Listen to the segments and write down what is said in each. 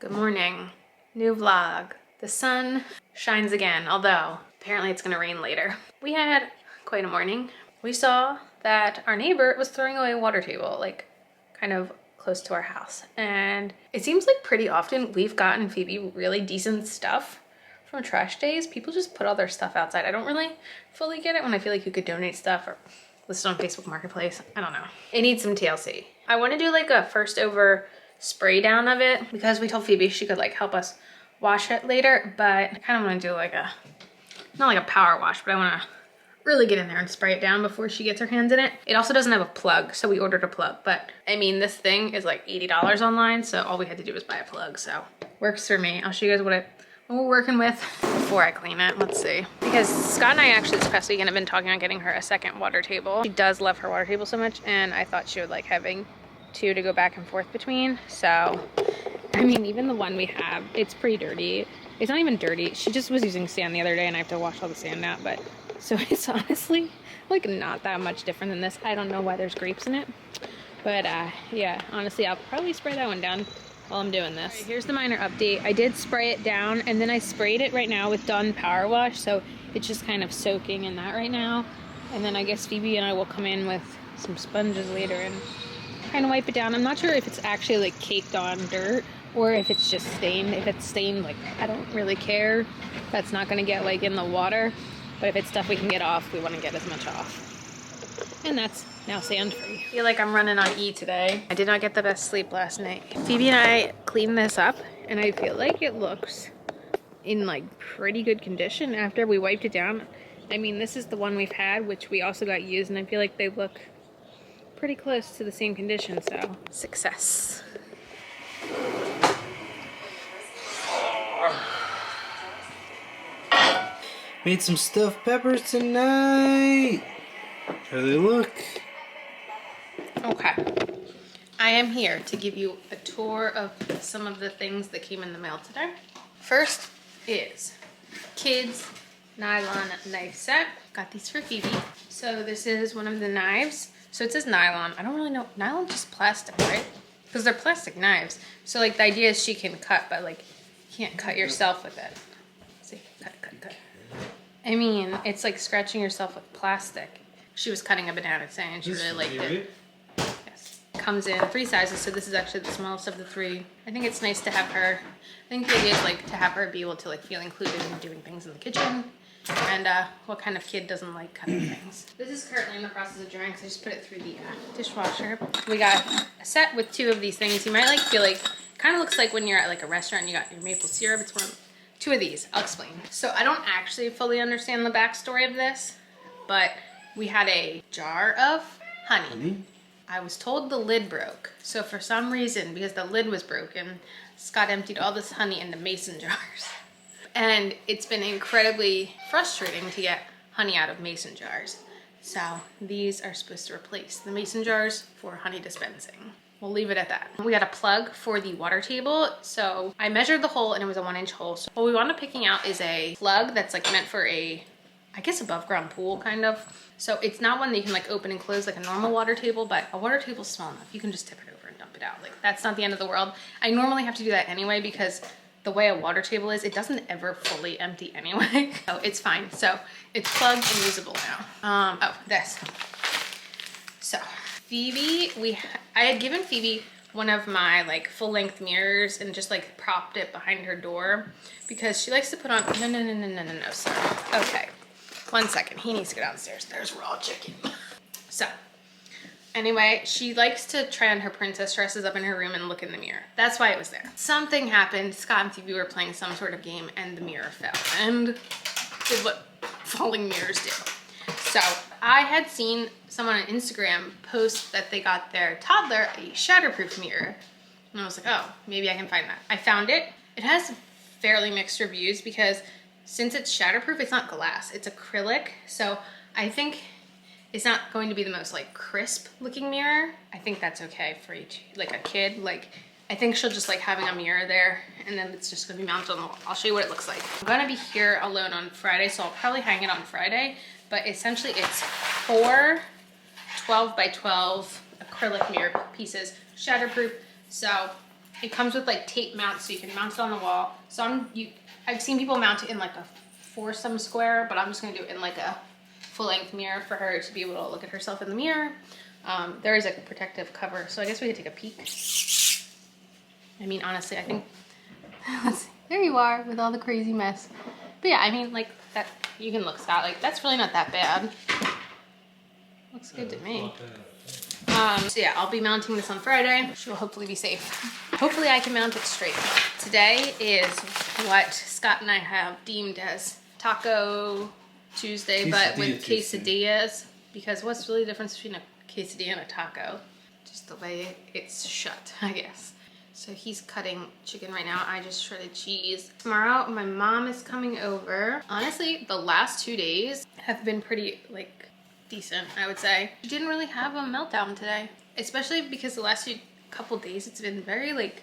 Good morning. New vlog. The sun shines again, although apparently it's gonna rain later. We had quite a morning. We saw that our neighbor was throwing away a water table, like kind of close to our house. And it seems like pretty often we've gotten Phoebe really decent stuff from trash days. People just put all their stuff outside. I don't really fully get it when I feel like you could donate stuff or list it on Facebook Marketplace. I don't know. It needs some TLC. I wanna do like a first over spray down of it because we told Phoebe she could like help us wash it later, but I kind of want to do like a, not like a power wash, but I want to really get in there and spray it down before she gets her hands in it. It also doesn't have a plug, so we ordered a plug, but I mean, this thing is like $80 online, so all we had to do was buy a plug, so works for me. I'll show you guys what we're working with before I clean it. Let's see. Because Scott and I actually this past weekend have been talking on getting her a second water table. She does love her water table so much, and I thought she would like having two to go back and forth between. So I mean, even the one we have, it's pretty dirty. It's not even dirty. She just was using sand the other day and I have to wash all the sand out, but so it's honestly like not that much different than this. I don't know why there's grapes in it, but yeah, honestly I'll probably spray that one down while I'm doing this. Right, here's the minor update. I did spray it down and then I sprayed it right now with Dawn Power Wash, so it's just kind of soaking in that right now. And then I guess Phoebe and I will come in with some sponges later and kind of wipe it down. I'm not sure if it's actually like caked on dirt or if it's just stained. If it's stained, like I don't really care. That's not gonna get like in the water, but if it's stuff we can get off, we want to get as much off. And that's now sand free. I feel like I'm running on E today. I did not get the best sleep last night. Phoebe and I cleaned this up and I feel like it looks in like pretty good condition after we wiped it down. I mean, this is the one we've had, which we also got used, and I feel like they look pretty close to the same condition, so success. Made some stuffed peppers tonight. How do they look? Okay. I am here to give you a tour of some of the things that came in the mail today. First is kids nylon knife set. Got these for Phoebe. So this is one of the knives. So it says nylon. I don't really know. Nylon's just plastic, right? Because they're plastic knives. So like the idea is she can cut, but like you can't cut yourself with it. See, cut. I mean, it's like scratching yourself with plastic. She was cutting a banana today and she really liked it. Yes. Comes in 3 sizes, so this is actually the smallest of the 3. I think it's nice to have her, I think the idea is like to have her be able to like feel included in doing things in the kitchen. And what kind of kid doesn't like cutting things? This is currently in the process of drying, so I just put it through the dishwasher. We got a set with 2 of these things. You might like feel like, kind of looks like when you're at like a restaurant and you got your maple syrup. It's one of 2 of these. I'll explain. So I don't actually fully understand the backstory of this, but we had a jar of honey. I was told the lid broke. So for some reason, because the lid was broken, Scott emptied all this honey into mason jars. And it's been incredibly frustrating to get honey out of mason jars. So these are supposed to replace the mason jars for honey dispensing. We'll leave it at that. We got a plug for the water table. So I measured the hole and it was a 1-inch hole. So what we wound up picking out is a plug that's like meant for a, I guess, above ground pool kind of. So it's not one that you can like open and close like a normal water table, but a water table's small enough. You can just tip it over and dump it out. Like that's not the end of the world. I normally have to do that anyway because the way a water table is, it doesn't ever fully empty anyway. So it's fine. So it's plugged and usable now. Oh, this. So Phoebe, I had given Phoebe one of my like full-length mirrors and just like propped it behind her door because she likes to put on, no, sorry. Okay, 1 second. He needs to go downstairs. There's raw chicken. So anyway, she likes to try on her princess dresses up in her room and look in the mirror. That's why it was there. Something happened. Scott and Phoebe were playing some sort of game and the mirror fell and did what falling mirrors do. So I had seen someone on Instagram post that they got their toddler a shatterproof mirror. And I was like, oh, maybe I can find that. I found it. It has fairly mixed reviews because since it's shatterproof, it's not glass, it's acrylic. So I think it's not going to be the most like crisp looking mirror. I think that's okay for each, like a kid. Like I think she'll just like having a mirror there and then it's just gonna be mounted on the wall. I'll show you what it looks like. I'm gonna be here alone on Friday, so I'll probably hang it on Friday, but essentially it's 4 12 by 12 acrylic mirror pieces, shatterproof. So It comes with like tape mounts so you can mount it on the wall. So I've seen people mount it in like a foursome square, but I'm just gonna do it in like a full-length mirror for her to be able to look at herself in the mirror. There is a protective cover, so I guess we could take a peek. I mean, honestly, I think, let's see, there you are with all the crazy mess. But yeah, I mean, like that, you can look, Scott, like that's really not that bad. Looks good to me. So yeah, I'll be mounting this on Friday. She'll hopefully be safe. Hopefully I can mount it straight. Today is what Scott and I have deemed as Taco Tuesday, but with quesadillas. Because what's really the difference between a quesadilla and a taco? Just the way it's shut, I guess. So he's cutting chicken right now. I just shredded cheese. Tomorrow, my mom is coming over. Honestly, the last 2 days have been pretty, like, decent, I would say. She didn't really have a meltdown today, especially because the last couple days it's been very, like,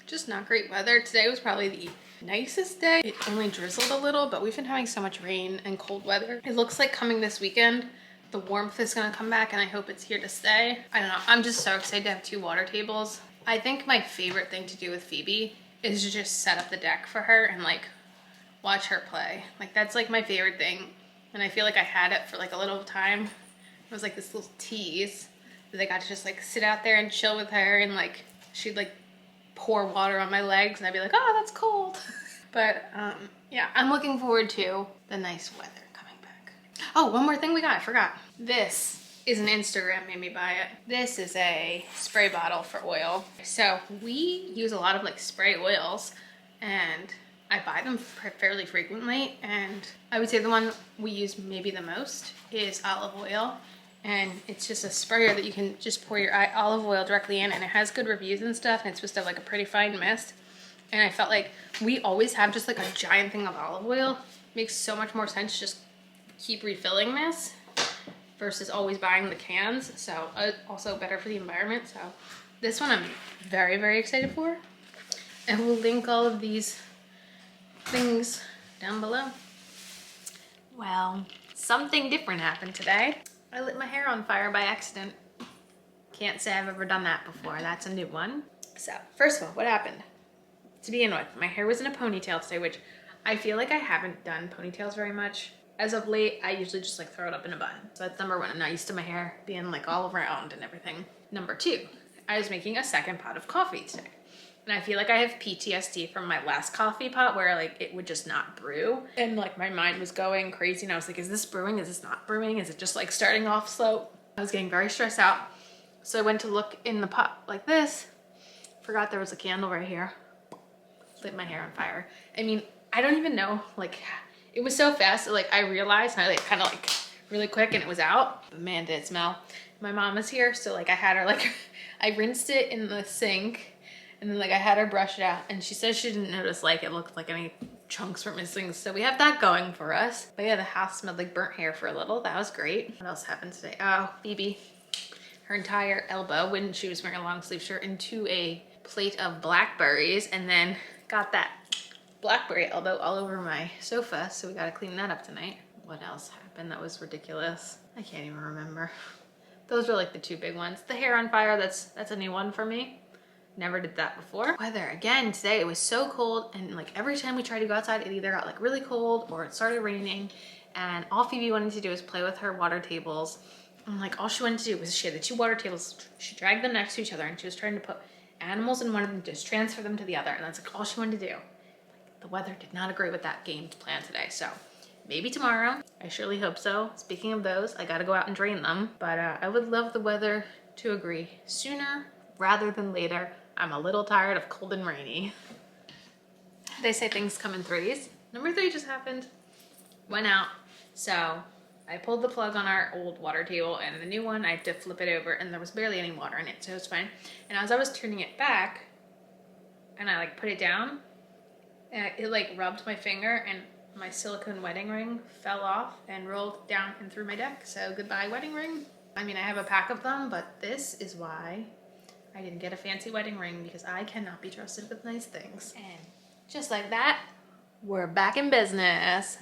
just not great weather. Today was probably the nicest day. It only drizzled a little, but we've been having so much rain and cold weather. It looks like coming this weekend, the warmth is gonna come back, and I hope it's here to stay. I don't know, I'm just so excited to have 2 water tables. I think my favorite thing to do with Phoebe is to just set up the deck for her and like watch her play. Like that's like my favorite thing. And I feel like I had it for like a little time. It was like this little tease that I got to just like sit out there and chill with her, and like she'd like pour water on my legs and I'd be like, oh, that's cold. But yeah, I'm looking forward to the nice weather coming back. Oh, one more thing we got, I forgot. This is an Instagram made me buy it. This is a spray bottle for oil. So we use a lot of like spray oils, and I buy them fairly frequently, and I would say the one we use maybe the most is olive oil. And it's just a sprayer that you can just pour your olive oil directly in, and it has good reviews and stuff, and it's supposed to have like a pretty fine mist. And I felt like we always have just like a giant thing of olive oil. It makes so much more sense to just keep refilling this versus always buying the cans. So also better for the environment. So this one I'm very, very excited for. And we'll link all of these things down below. Well, something different happened today. I lit my hair on fire by accident. Can't say I've ever done that before. That's a new one. So first of all, what happened? To begin with, my hair was in a ponytail today, which I feel like I haven't done ponytails very much. As of late, I usually just like throw it up in a bun. So that's number 1. I'm not used to my hair being like all around and everything. Number 2, I was making a second pot of coffee today. And I feel like I have PTSD from my last coffee pot where like it would just not brew. And like my mind was going crazy, and I was like, is this brewing? Is this not brewing? Is it just like starting off slow? I was getting very stressed out. So I went to look in the pot like this. Forgot there was a candle right here. Lit my hair on fire. I mean, I don't even know, like, it was so fast that like I realized, and I like kind of like really quick, and it was out. But man, did it smell. My mom was here, so like I had her like, I rinsed it in the sink, and then like I had her brush it out, and she says she didn't notice like it looked like any chunks were missing. So we have that going for us. But yeah, the house smelled like burnt hair for a little. That was great. What else happened today? Oh, Phoebe, her entire elbow when she was wearing a long sleeve shirt into a plate of blackberries, and then got that blackberry elbow all over my sofa. So we got to clean that up tonight. What else happened that was ridiculous? I can't even remember. Those were like the 2 big ones. The hair on fire, that's a new one for me. Never did that before. Weather, again, today it was so cold, and like every time we tried to go outside, it either got like really cold or it started raining, and all Phoebe wanted to do was play with her water tables. And like all she wanted to do was, she had the 2 water tables, she dragged them next to each other, and she was trying to put animals in one of them, just transfer them to the other, and that's like all she wanted to do. The weather did not agree with that game plan today, so maybe tomorrow. I surely hope so. Speaking of those, I gotta go out and drain them, but I would love the weather to agree sooner rather than later. I'm a little tired of cold and rainy. They say things come in 3s. Number 3 just happened. Went out. So I pulled the plug on our old water table, and the new one, I had to flip it over, and there was barely any water in it, so it was fine. And as I was turning it back, and I like put it down, and it like rubbed my finger, and my silicone wedding ring fell off and rolled down and through my deck. So goodbye, wedding ring. I mean, I have a pack of them, but this is why I didn't get a fancy wedding ring, because I cannot be trusted with nice things. And just like that, we're back in business.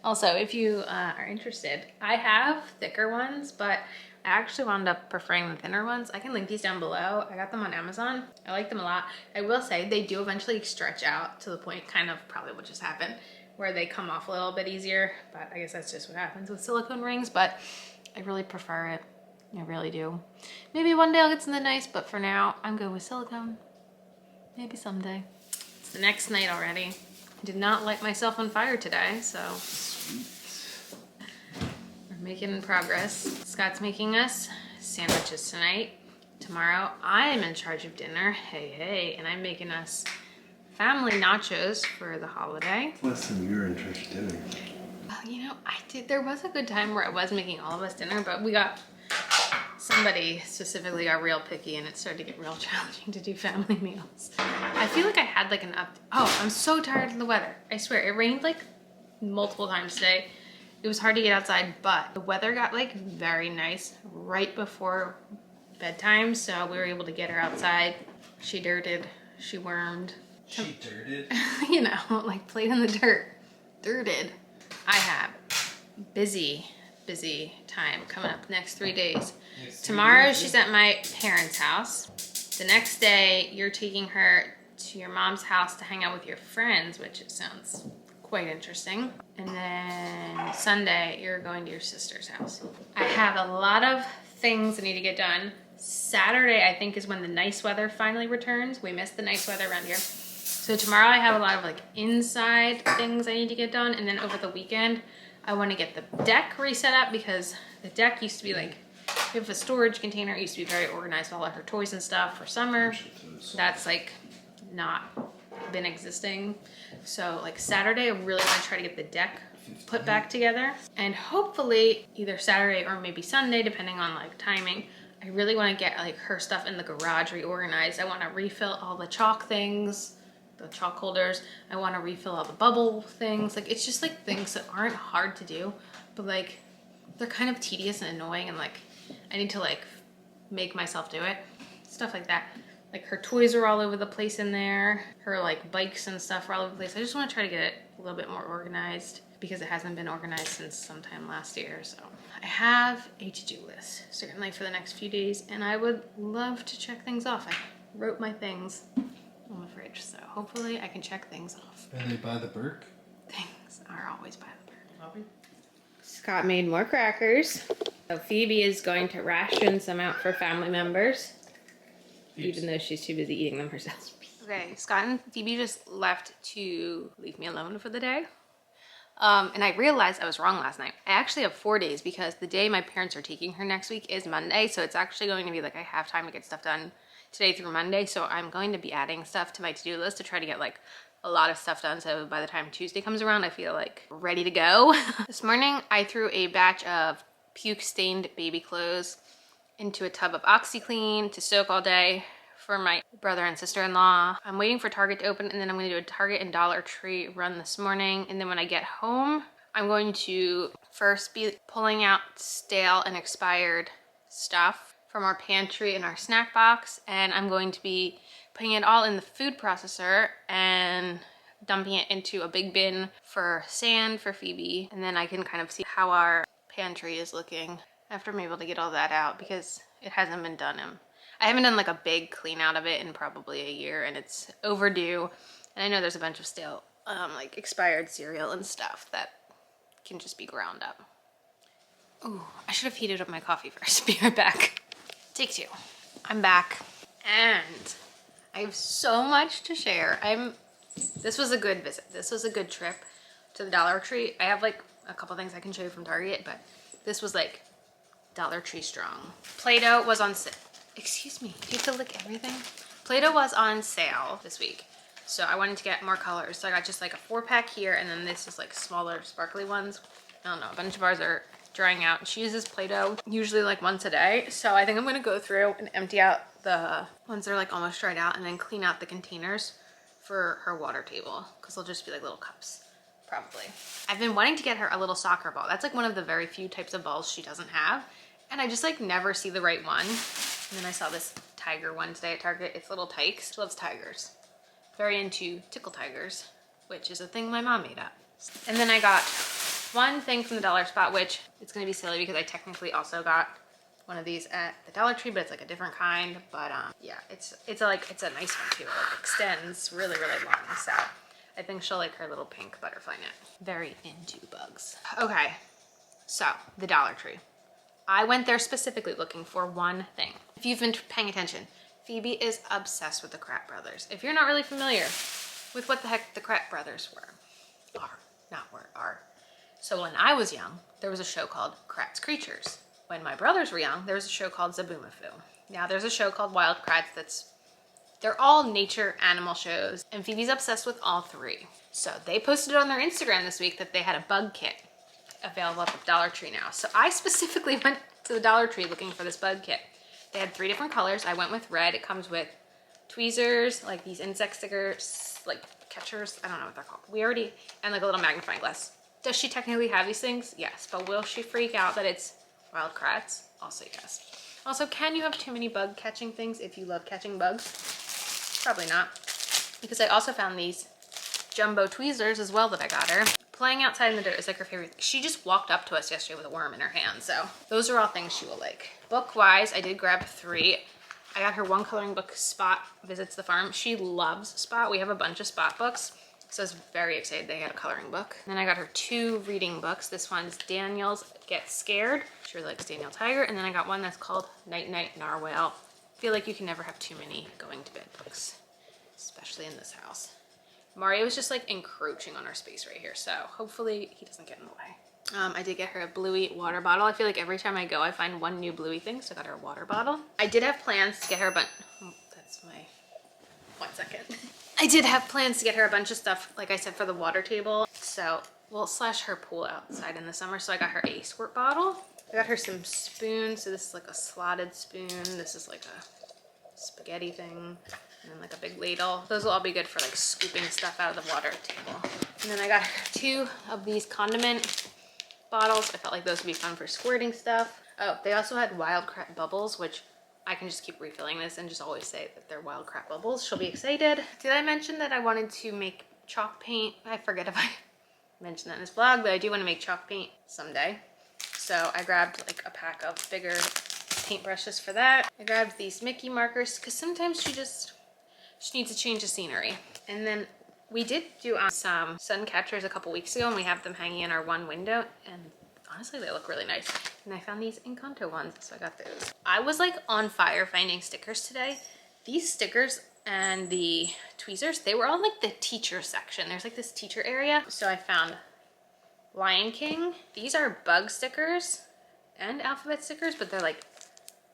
Also, if you are interested, I have thicker ones, but I actually wound up preferring the thinner ones. I can link these down below. I got them on Amazon. I like them a lot. I will say they do eventually stretch out to the point, kind of probably what just happened, where they come off a little bit easier, but I guess that's just what happens with silicone rings, but I really prefer it. I really do. Maybe one day I'll get something nice, but for now, I'm good with silicone. Maybe someday. It's the next night already. I did not light myself on fire today, so we're making progress. Scott's making us sandwiches tonight. Tomorrow, I am in charge of dinner. Hey, hey, and I'm making us family nachos for the holiday. Last time you were in charge of dinner. Well, you know, I did. There was a good time where I was making all of us dinner, but we got somebody specifically got real picky and it started to get real challenging to do family meals. I feel like I had like oh, I'm so tired of the weather. I swear, it rained like multiple times today. It was hard to get outside, but the weather got like very nice right before bedtime, so we were able to get her outside. She dirted, she wormed. She dirted? You know, like played in the dirt. Dirted. I have busy time coming up the next 3 days. Tomorrow she's at my parents' house. The next day you're taking her to your mom's house to hang out with your friends, which sounds quite interesting. And then Sunday you're going to your sister's house. I have a lot of things I need to get done. Saturday I think is when the nice weather finally returns. We missed the nice weather around here. So tomorrow I have a lot of like inside things I need to get done, and then over the weekend I want to get the deck reset up because the deck used to be like, we have a storage container. It used to be very organized with all of her toys and stuff for summer. That's like not been existing. So like Saturday, I really want to try to get the deck put back together. And hopefully either Saturday or maybe Sunday, depending on like timing, I really want to get like her stuff in the garage reorganized. I want to refill all the chalk things, the chalk holders. I want to refill all the bubble things. Like it's just like things that aren't hard to do, but like they're kind of tedious and annoying, and like I need to like make myself do it. Stuff like that. Like her toys are all over the place in there. Her like bikes and stuff are all over the place. I just want to try to get it a little bit more organized because it hasn't been organized since sometime last year. So I have a to-do list certainly for the next few days, and I would love to check things off. I wrote my things on the fridge, so hopefully I can check things off. Are they by the Burke? Things are always by the Burke. Scott made more crackers. So Phoebe is going to ration some out for family members, even though she's too busy eating them herself. Okay, Scott and Phoebe just left to leave me alone for the day. And I realized I was wrong last night. I actually have 4 days because the day my parents are taking her next week is Monday. So it's actually going to be like I have time to get stuff done today through Monday. So I'm going to be adding stuff to my to-do list to try to get like a lot of stuff done. So by the time Tuesday comes around, I feel like ready to go. This morning, I threw a batch of puke-stained baby clothes into a tub of OxyClean to soak all day for my brother and sister-in-law. I'm waiting for Target to open, and then I'm going to do a Target and Dollar Tree run this morning. And then when I get home, I'm going to first be pulling out stale and expired stuff from our pantry and our snack box, and I'm going to be putting it all in the food processor and dumping it into a big bin for sand for Phoebe. And then I can kind of see how our pantry is looking after I'm able to get all that out, because it hasn't been done. I haven't done like a big clean out of it in probably a year, and it's overdue. And I know there's a bunch of stale like expired cereal and stuff that can just be ground up. Ooh, I should have heated up my coffee first. Be right back. Take two. I'm back, and I have so much to share. This was a good visit. This was a good trip to the Dollar Tree. I have like a couple things I can show you from Target, but this was like Dollar Tree strong. Play-Doh was on sale. Excuse me, do you have to lick everything? Play-Doh was on sale this week, so I wanted to get more colors. So I got just like a 4-pack here, and then this is like smaller sparkly ones. I don't know, a bunch of ours are drying out. She uses Play-Doh usually like once a day, so I think I'm gonna go through and empty out the ones that are like almost dried out, and then clean out the containers for her water table, because they'll just be like little cups probably. I've been wanting to get her a little soccer ball. That's like one of the very few types of balls she doesn't have, and I just like never see the right one. And then I saw this tiger one today at Target. It's little Tykes. She loves tigers. Very into tickle tigers, which is a thing my mom made up. And then I got one thing from the dollar spot, which it's gonna be silly because I technically also got one of these at the Dollar Tree, but it's like a different kind. But yeah, it's a nice one too. It like extends really, really long. So I think she'll like her little pink butterfly net. Very into bugs. Okay, so the Dollar Tree. I went there specifically looking for one thing. If you've been paying attention, Phoebe is obsessed with the Kratt Brothers. If you're not really familiar with what the heck the Kratt Brothers are. So when I was young, there was a show called Kratt's Creatures. When my brothers were young, there was a show called Zaboomafoo. Now there's a show called Wild Kratts they're all nature animal shows, and Phoebe's obsessed with all three. So they posted on their Instagram this week that they had a bug kit available at the Dollar Tree now. So I specifically went to the Dollar Tree looking for this bug kit. They had 3 different colors. I went with red. It comes with tweezers, like these insect stickers, like catchers. I don't know what they're called. And like a little magnifying glass. Does she technically have these things? Yes. But will she freak out that it's Wild Kratts? Also yes. Also, can you have too many bug catching things if you love catching bugs? Probably not. Because I also found these jumbo tweezers as well that I got her. Playing outside in the dirt is like her favorite thing. She just walked up to us yesterday with a worm in her hand. So those are all things she will like. Book-wise, I did grab 3. I got her 1 coloring book, Spot Visits the Farm. She loves Spot. We have a bunch of Spot books. So I was very excited they had a coloring book. Then I got her 2 reading books. This one's Daniel's Get Scared. She really likes Daniel Tiger. And then I got one that's called Night Night Narwhal. I feel like you can never have too many going to bed books, especially in this house. Mario is just like encroaching on our space right here. So hopefully he doesn't get in the way. I did get her a Bluey water bottle. I feel like every time I go, I find one new Bluey thing. So I got her a water bottle. I did have plans to get her a bunch. Oh, that's my 1 second. I did have plans to get her a bunch of stuff, like I said, for the water table. So we'll slash her pool outside in the summer. So I got her a squirt bottle. I got her some spoons. So this is like a slotted spoon. This is like a spaghetti thing. And then like a big ladle. Those will all be good for like scooping stuff out of the water table. And then I got her 2 of these condiment bottles. I felt like those would be fun for squirting stuff. Oh, they also had Wild Krat bubbles, which I can just keep refilling this and just always say that they're Wild Krat bubbles. She'll be excited. Did I mention that I wanted to make chalk paint? I forget if I mentioned that in this vlog, but I do want to make chalk paint someday. So I grabbed like a pack of bigger paintbrushes for that. I grabbed these Mickey markers because sometimes she needs a change of scenery. And then we did do some sun catchers a couple weeks ago, and we have them hanging in our one window, and honestly they look really nice. And I found these Encanto ones, so I got those. I was like on fire finding stickers today. These stickers and the tweezers, they were all like the teacher section. There's like this teacher area. So I found Lion King. These are bug stickers and alphabet stickers, but they're like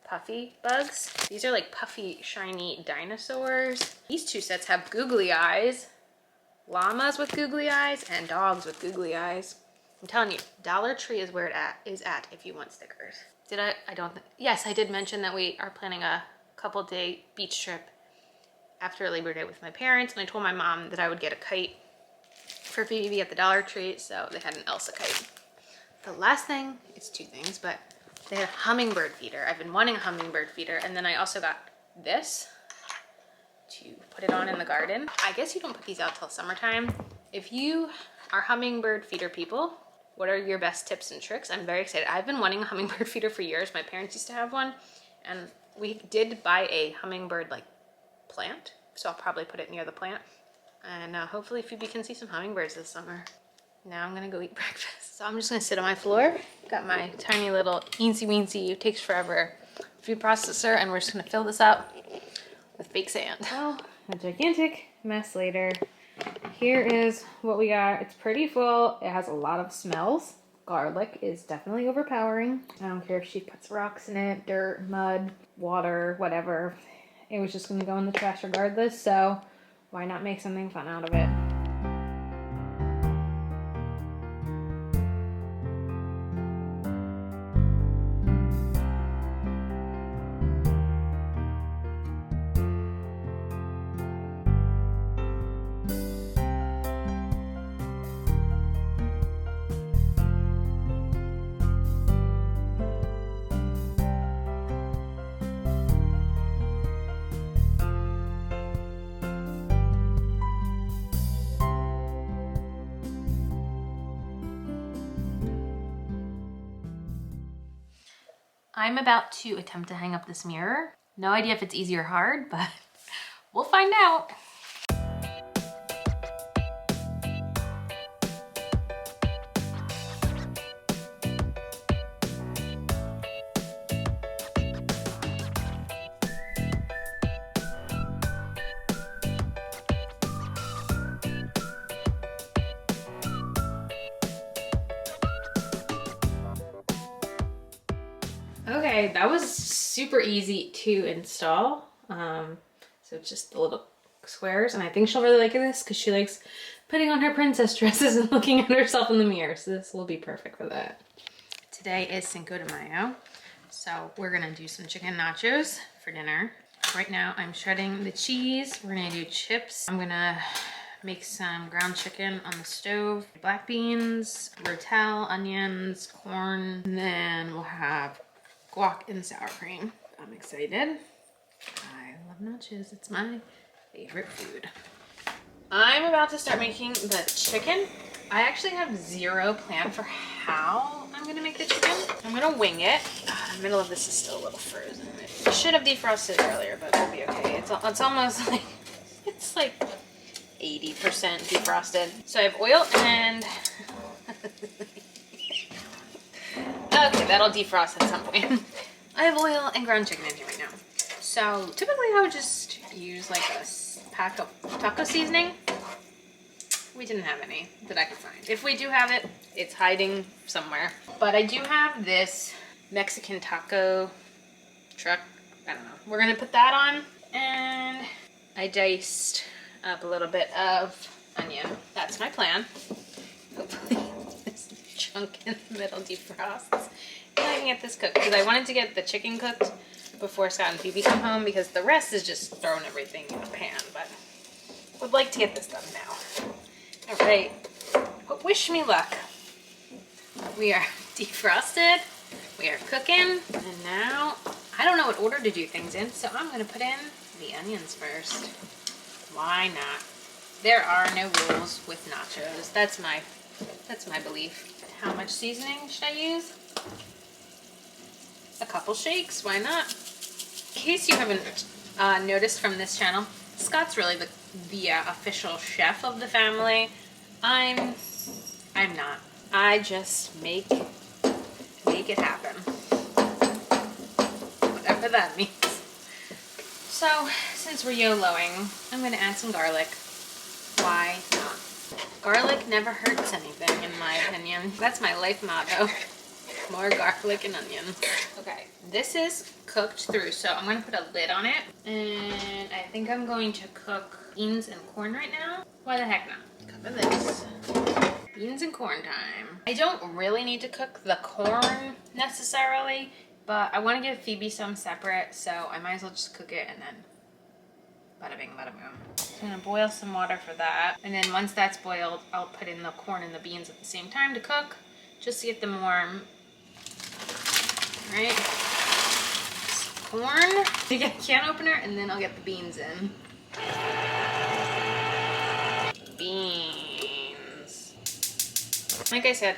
puffy bugs. These are like puffy, shiny dinosaurs. These 2 sets have googly eyes, llamas with googly eyes, and dogs with googly eyes. I'm telling you, Dollar Tree is where it is at if you want stickers. Did I don't think, yes, I did mention that we are planning a couple-day beach trip after Labor Day with my parents, and I told my mom that I would get a kite for Phoebe at the Dollar Tree, so they had an Elsa kite. The last thing, it's 2 things, but they had a hummingbird feeder. I've been wanting a hummingbird feeder, and then I also got this to put it on in the garden. I guess you don't put these out till summertime. If you are hummingbird feeder people, what are your best tips and tricks? I'm very excited. I've been wanting a hummingbird feeder for years. My parents used to have one, and we did buy a hummingbird like plant, so I'll probably put it near the plant, and hopefully Phoebe can see some hummingbirds this summer. Now I'm gonna go eat breakfast. So I'm just gonna sit on my floor. Got my tiny little eensy weensy, it takes forever, food processor, and we're just gonna fill this up with fake sand. Well, a gigantic mess later. Here is what we got. It's pretty full. It has a lot of smells. Garlic is definitely overpowering. I don't care if she puts rocks in it, dirt, mud, water, whatever. It was just gonna go in the trash regardless, so why not make something fun out of it? I'm about to attempt to hang up this mirror. No idea if it's easy or hard, but we'll find out. Okay, that was super easy to install. So it's just the little squares, and I think she'll really like this because she likes putting on her princess dresses and looking at herself in the mirror. So this will be perfect for that. Today is Cinco de Mayo, so we're gonna do some chicken nachos for dinner. Right now I'm shredding the cheese. We're gonna do chips. I'm gonna make some ground chicken on the stove, black beans, rotel, onions, corn, and then we'll have guac and sour cream. I'm excited. I love nachos. It's my favorite food. I'm about to start making the chicken. I actually have zero plan for how I'm gonna make the chicken. I'm gonna wing it. The middle of this is still a little frozen. I should have defrosted earlier, but we'll be okay. It's almost like, it's like 80% defrosted. So I have oil and okay, that'll defrost at some point. I have oil and ground chicken in here right now. So typically I would just use like a pack of taco seasoning. We didn't have any that I could find. If we do have it, it's hiding somewhere. But I do have this Mexican taco truck. I don't know. We're gonna put that on, and I diced up a little bit of onion. That's my plan. Hopefully this chunk in the middle defrosts. And I can get this cooked because I wanted to get the chicken cooked before Scott and Phoebe come home because the rest is just throwing everything in the pan, but would like to get this done now. All right, but wish me luck. We are defrosted, we are cooking, and now I don't know what order to do things in, so I'm gonna put in the onions first. Why not? There are no rules with nachos. That's my belief. How much seasoning should I use? A couple shakes, why not? In case you haven't noticed from this channel, Scott's really the official chef of the family. I'm not. I just make it happen. Whatever that means. So, since we're YOLOing, I'm gonna add some garlic. Why not? Garlic never hurts anything, in my opinion. That's my life motto. More garlic and onion. Okay, this is cooked through, so I'm gonna put a lid on it. And I think I'm going to cook beans and corn right now. Why the heck not? Cover this. Beans and corn time. I don't really need to cook the corn necessarily, but I want to give Phoebe some separate, so I might as well just cook it and then bada bing, bada boom. So I'm gonna boil some water for that. And then once that's boiled, I'll put in the corn and the beans at the same time to cook, just to get them warm. All right. Some corn. You get a can opener, and then I'll get the beans in. Beans. Like I said,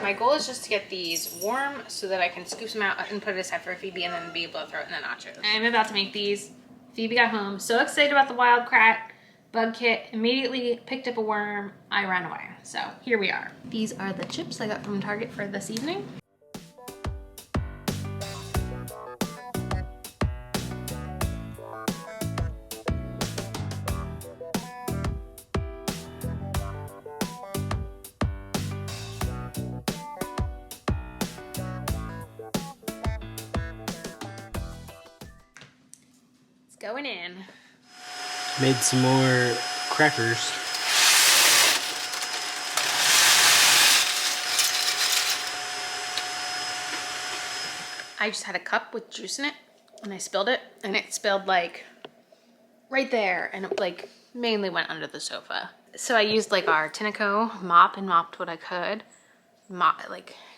my goal is just to get these warm so that I can scoop some out and put it aside for Phoebe and then be able to throw it in the nachos. I'm about to make these. Phoebe got home, so excited about the Wildcat bug kit, immediately picked up a worm, I ran away. So here we are. These are the chips I got from Target for this evening. Going in. Made some more crackers. I just had a cup with juice in it and I spilled it, and it spilled like right there, and it like mainly went under the sofa. So I used like our Tineco mop and mopped what I could.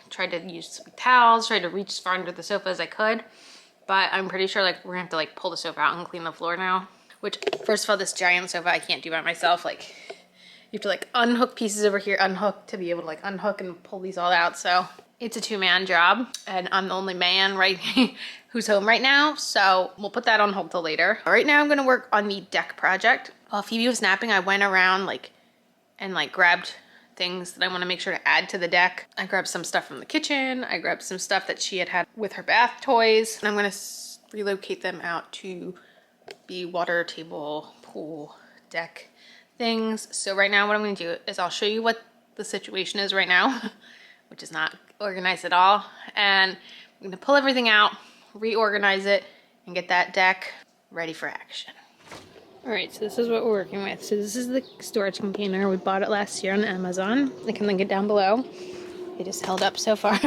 Tried to use towels, tried to reach as far under the sofa as I could. But I'm pretty sure like we're gonna have to like pull the sofa out and clean the floor now. Which, first of all, this giant sofa I can't do by myself. Like, you have to like unhook pieces over here, unhook to be able to like unhook and pull these all out. So it's a two-man job and I'm the only man right who's home right now. So we'll put that on hold till later. Right now I'm gonna work on the deck project. While Phoebe was napping, I went around and grabbed things that I want to make sure to add to the deck. I grabbed some stuff from the kitchen. I grabbed some stuff that she had with her bath toys. And I'm gonna relocate them out to be water table, pool, deck things. So right now what I'm gonna do is I'll show you what the situation is right now, which is not organized at all. And I'm gonna pull everything out, reorganize it, and get that deck ready for action. All right, so this is what we're working with. So this is the storage container. We bought it last year on Amazon. I can link it down below. It just held up so far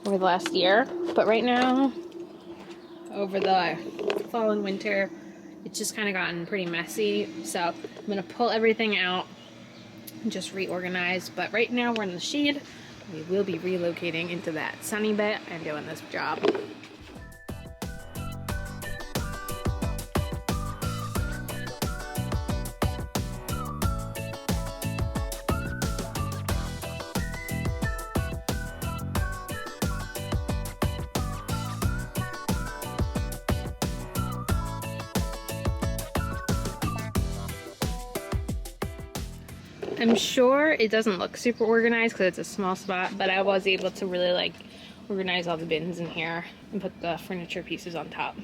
over the last year. But right now, over the fall and winter, it's just kind of gotten pretty messy. So I'm gonna pull everything out and just reorganize. But right now we're in the shade. We will be relocating into that sunny bit and doing this job. I'm sure it doesn't look super organized because it's a small spot, but I was able to really organize all the bins in here and put the furniture pieces on top.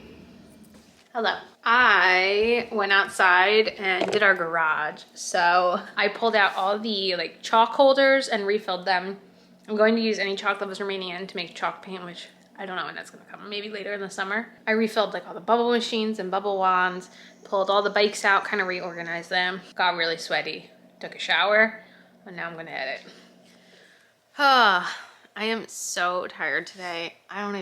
Hello. I went outside and did our garage. So I pulled out all the chalk holders and refilled them. I'm going to use any chalk that was remaining in to make chalk paint, which I don't know when that's gonna come, maybe later in the summer. I refilled all the bubble machines and bubble wands, pulled all the bikes out, kind of reorganized them, got really sweaty. Took a shower, and now I'm gonna edit. I am so tired today. I don't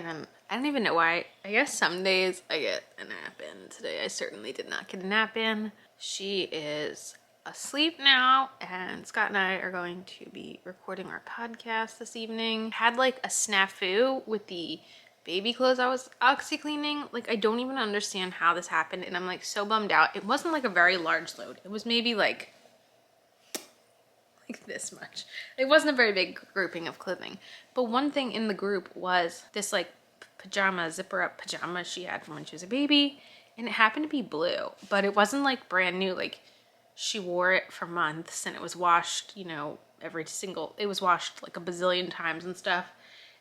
even know why. I guess some days I get a nap in. Today I certainly did not get a nap in. She is asleep now, and Scott and I are going to be recording our podcast this evening. Had a snafu with the baby clothes I was OxyCleaning. I don't even understand how this happened, and I'm so bummed out. It wasn't a very large load. It was maybe this much. It wasn't a very big grouping of clothing. But one thing in the group was this pajama, zipper up pajama she had from when she was a baby. And it happened to be blue, but it wasn't brand new. She wore it for months and it was washed, it was washed a bazillion times and stuff.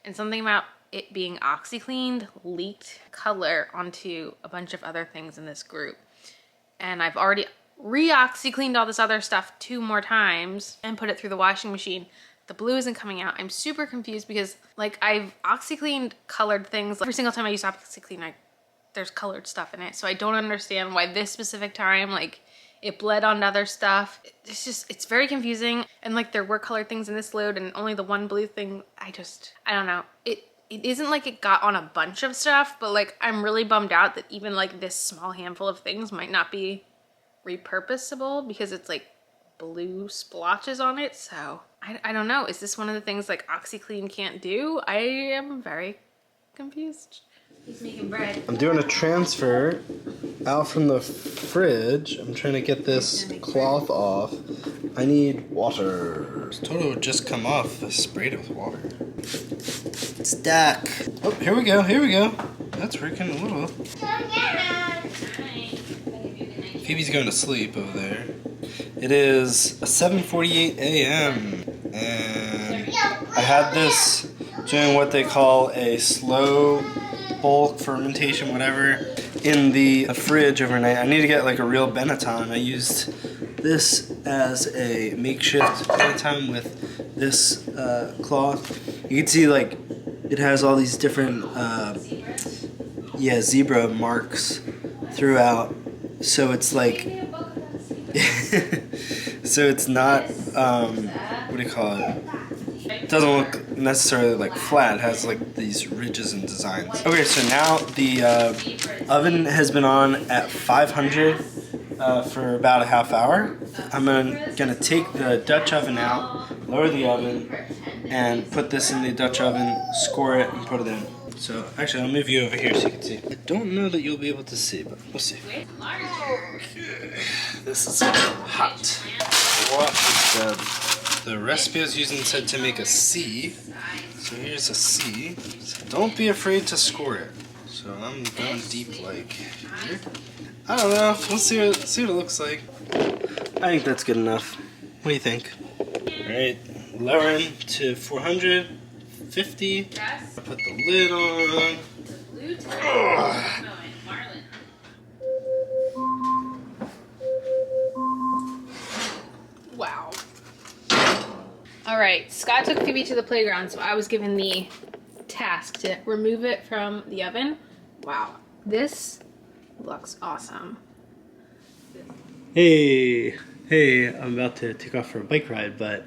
And something about it being OxyCleaned leaked color onto a bunch of other things in this group. And I've already re-OxyCleaned all this other stuff 2 more times and put it through the washing machine. The blue isn't coming out. I'm super confused because I've OxyCleaned colored things. Every single time I use OxyClean, there's colored stuff in it. So I don't understand why this specific time, it bled onto other stuff. It's very confusing. And there were colored things in this load and only the one blue thing. I don't know. It isn't it got on a bunch of stuff, but I'm really bummed out that even this small handful of things might not be repurposable because it's blue splotches on it. So I don't know. Is this one of the things OxyClean can't do? I am very confused. He's making bread. I'm doing a transfer out from the fridge. I'm trying to get this cloth off. I need water. Toto would just come off. I sprayed it with water. It's stuck. Oh, here we go. That's working a little. Phoebe's going to sleep over there. It is 7:48 a.m. and I had this doing what they call a slow bulk fermentation, whatever, in the fridge overnight. I need to get a real Benetton. I used this as a makeshift Benetton with this cloth. You can see it has all these different zebra marks throughout. So it's so it's not, what do you call it? It doesn't look necessarily flat. It has these ridges and designs. Okay, so now the oven has been on at 500 for about a half hour. I'm gonna take the Dutch oven out, lower the oven, and put this in the Dutch oven, score it, and put it in. So, actually, I'll move you over here so you can see. I don't know that you'll be able to see, but we'll see. Okay. This is hot. What is the recipe I was using said to make a C. So here's a C. So don't be afraid to score it. So I'm going deep like here. I don't know. We'll see what it looks like. I think that's good enough. What do you think? Alright, lowering to 450. Yes. Put the lid on. Blue tie. Wow. Alright, Scott took Phoebe to the playground, so I was given the task to remove it from the oven. Wow, this looks awesome. Hey, I'm about to take off for a bike ride, but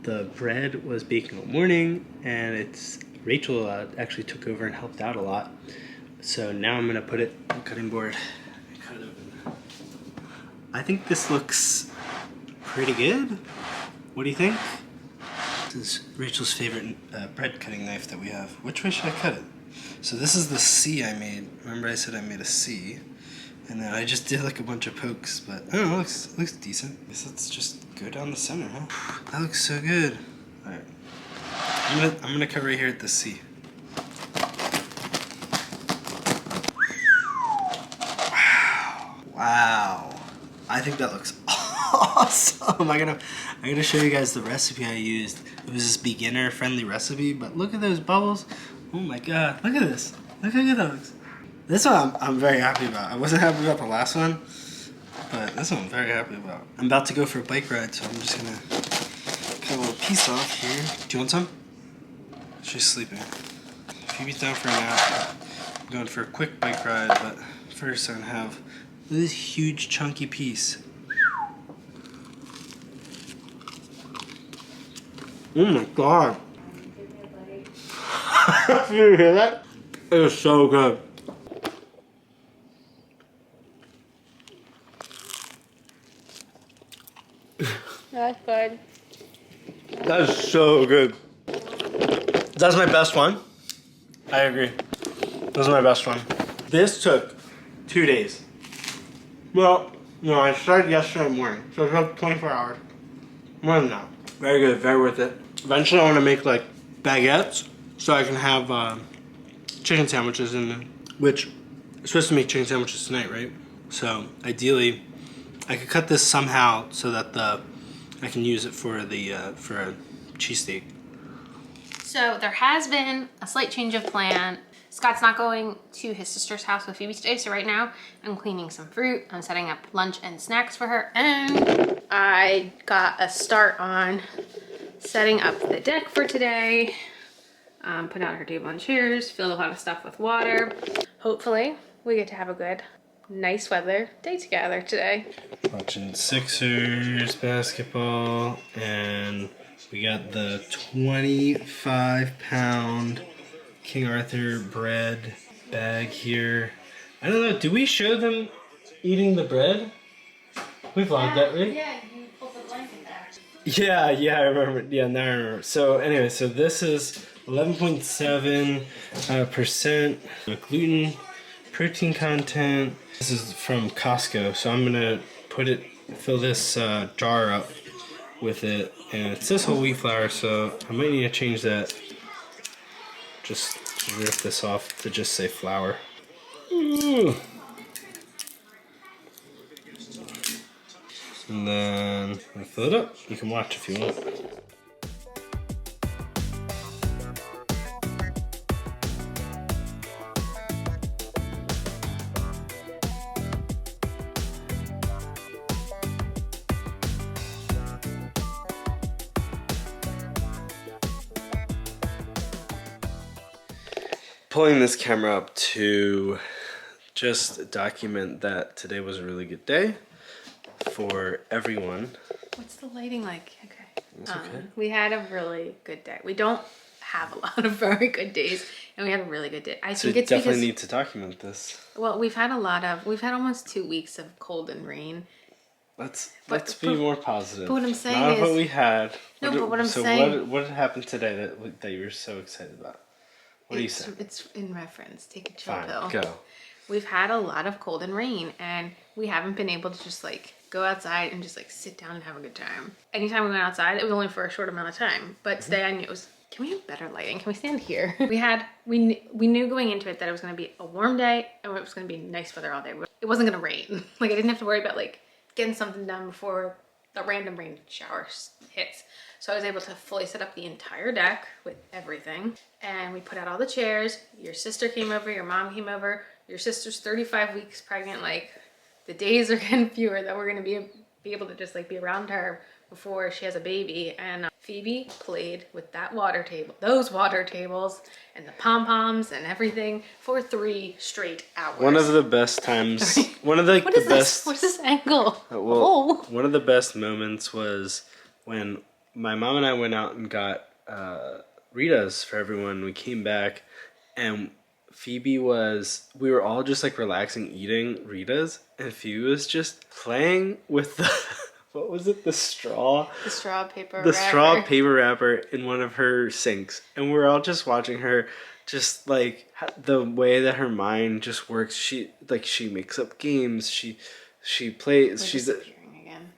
the bread was baking all morning, and Rachel actually took over and helped out a lot. So now I'm gonna put it on the cutting board and cut it open. I think this looks pretty good. What do you think? This is Rachel's favorite bread cutting knife that we have. Which way should I cut it? So this is the C I made. Remember I said I made a C? And then I just did like a bunch of pokes, but I don't know, it looks decent. I guess let's just go down the center, huh? That looks so good. Alright. I'm gonna cut right here at the C. Wow. I think that looks awesome. I'm gonna show you guys the recipe I used. It was this beginner friendly recipe, but look at those bubbles. Oh my god, look at this. Look how good that looks. This one I'm very happy about. I wasn't happy about the last one, but this one I'm very happy about. I'm about to go for a bike ride, so I'm just gonna cut a little piece off here. Do you want some? She's sleeping. Phoebe's down for a nap. I'm going for a quick bike ride, but first I'm gonna have this huge chunky piece. Oh my god. Did you hear that? It was so good. That's good. That is so good. That's my best one. I agree. This is my best one. This took 2 days. Well, no, I started yesterday morning, so it took 24 hours. More than that. Very good, very worth it. Eventually I want to make like baguettes so I can have chicken sandwiches in them, which I'm supposed to make chicken sandwiches tonight, right? So ideally I could cut this somehow so that I can use it for for a cheesesteak. So there has been a slight change of plan. Scott's not going to his sister's house with Phoebe today, so right now I'm cleaning some fruit. I'm setting up lunch and snacks for her, and I got a start on setting up the deck for today. Put out her table and chairs, filled a lot of stuff with water. Hopefully we get to have a good, nice weather day together today. Watching Sixers basketball, and we got the 25-pound King Arthur bread bag here. I don't know, do we show them eating the bread? We vlogged that, right? Yeah, you pulled the blanket back. Yeah, I remember. Yeah, now I remember. So anyway, so this is 11.7% gluten, protein content. This is from Costco, so I'm gonna fill this jar up with it, and it says whole wheat flour, so I might need to change that. Just rip this off to just say flour. Ooh. And then I'm gonna fill it up. You can watch if you want. Pulling this camera up to just document that today was a really good day for everyone. What's the lighting like? Okay. It's okay. We had a really good day. We don't have a lot of very good days, and we had a really good day. I So think you it's definitely because, need to document this. well, we've had almost 2 weeks of cold and rain. Let's But- be more positive. but what I'm saying Not is- what we had. No, but what I'm saying- What happened today that you were so excited about? What do you say? It's in reference. Take a chill Fine, pill. go. We've had a lot of cold and rain, and we haven't been able to just like go outside and just like sit down and have a good time. Anytime we went outside, it was only for a short amount of time. But today I knew it was Can we have better lighting? Can we stand here? We knew going into it that it was gonna be a warm day and it was gonna be nice weather all day. It wasn't gonna rain. Like I didn't have to worry about like getting something done before a random rain shower hits. So I was able to fully set up the entire deck with everything. And we put out all the chairs. Your sister came over, your mom came over. Your sister's 35 weeks pregnant. Like the days are getting fewer that we're gonna be able to just like be around her before she has a baby. And Phoebe played with those water tables and the pom-poms and everything for 3 straight hours. One of the best times, one of the, What the is best, this? What is this angle? well, one of the best moments was when my mom and I went out and got Ritas for everyone. We came back and we were all just like relaxing eating Ritas, and Phoebe was just playing with the, what was it, the straw paper wrapper in one of her sinks, and we're all just watching her, just like the way that her mind just works. She makes up games, she plays, she's disappearing again.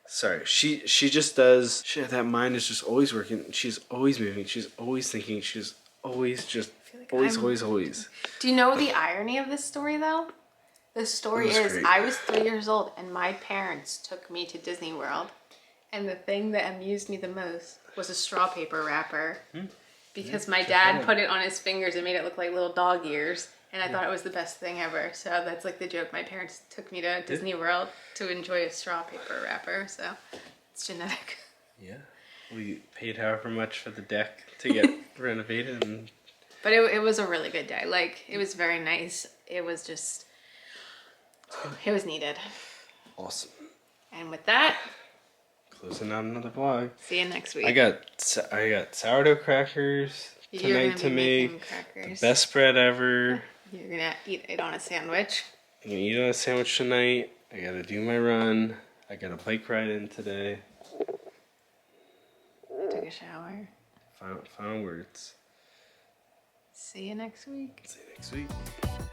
Sorry, she just does. That mind is just always working. She's always moving. She's always thinking. She's always just always. Do you know the irony of this story though? The story is great. I was 3 years old and my parents took me to Disney World, and the thing that amused me the most was a straw paper wrapper because my dad put it on his fingers and made it look like little dog ears. And I thought it was the best thing ever. So that's like the joke. My parents took me to Disney World to enjoy a straw paper wrapper. So it's genetic. Yeah. We paid however much for the deck to get renovated. But it was a really good day. Like, it was very nice. It was just, it was needed. Awesome. And with that, closing out another vlog. See you next week. I got sourdough crackers tonight to make. The best bread ever. You're gonna eat it on a sandwich. I'm gonna eat it on a sandwich tonight. I gotta do my run. I got a bike ride in today. Took a shower. Final words. See you next week. See you next week.